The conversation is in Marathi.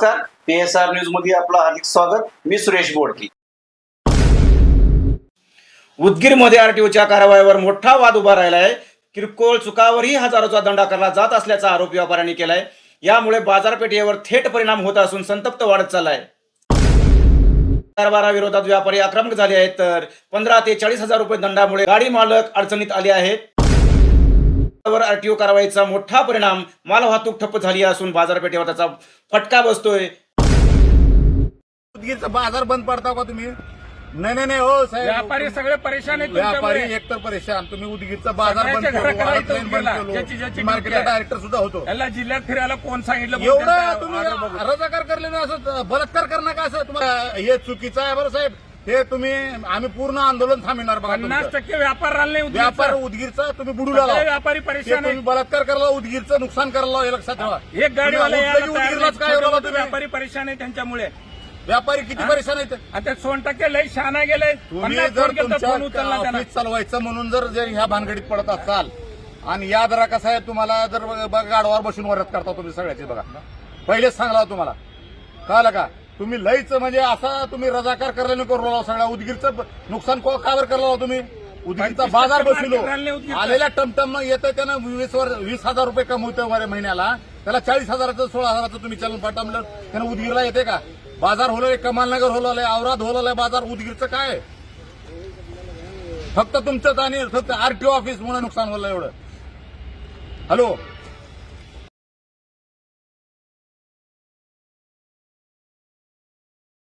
नमस्कार, PSR न्यूज मध्ये आपलं हार्दिक स्वागत. मी सुरेश बोडकी. उदगीरमध्ये आरटीओच्या कारवाईवर मोठा वाद उभा राहिला आहे. किरकोळ चुकावरही हजारोचा दंड आकारला जात असल्याचा आरोप व्यापाऱ्यांनी केलाय. यामुळे बाजारपेठेवर थेट परिणाम होत असून संतप्त वाढत चाललाय. कारभाराविरोधात व्यापारी आक्रमक झाले आहेत, तर 15 ते 40 हजार रुपये दंडामुळे गाडी मालक अडचणीत आले आहेत. आरटीओ कारवाईचा मोठा परिणाम, मालवाहतूक ठप्प झाली असून बाजारपेठेवर त्याचा फटका बसतोय. उदगीरचा बाजार बंद पडता का तुम्ही? नाही हो साहेब, व्यापारी सगळे परेशान आहेत. व्यापारी एकतर परेशान. तुम्ही उदगीरचा बाजार बंद केला, मार्केटला डायरेक्टर सुद्धा होतो. याला जिल्ह्यात फिरायला कोण सांगितलं? एवढं तुम्ही रजाकार करले ना, असं बलात्कार करणं का? असं तुम्हाला हे चुकीचं आहे बरं साहेब. हे तुम्ही आम्ही पूर्ण आंदोलन थांबणार बघा. 50% व्यापार राहिले नाही. व्यापार उदगीरचा तुम्ही बुडूला लावा. व्यापारी परेशान तुम्ही बलात्कार करायला, उदगीरचं नुकसान करायला, हे लक्षात ठेवा. एक गाडीवाला उदगीरलाच काय होतं? व्यापारी परेशान आहे त्यांच्यामुळे. व्यापारी किती परेशान आहेत? आता 100% लई शहाणा गेले. तुम्ही जर तुमच्या ऑफिस चालवायचं म्हणून जर ह्या भानगडीत पडत असाल, आणि याद राखा साहेब, तुम्हाला जर गाडवावर बसून वरत करता तुम्ही सगळ्याचे बघा. पहिलेच सांगला तुम्हाला, कळलं का? तुम्ही लईच म्हणजे असा तुम्ही रजाकार करायला करू लागला. सगळ्या उदगीरचं नुकसान कावर करायला तुम्ही? उदगीरचा बाजार बसलो, आलेल्या टमटम येतं त्यानं 20,000 रुपये कमवतोय महिन्याला. त्याला 40,000चं 16,000चं तुम्ही चलन पाठवलं, त्यानं उदगीरला येते का? बाजार होलोय, कमालनगर होलोय, औराद होलोय बाजार. उदगीरचं काय? फक्त तुमचं आणि फक्त आरटीओ ऑफिस म्हणून नुकसान होलं एवढं. हॅलो.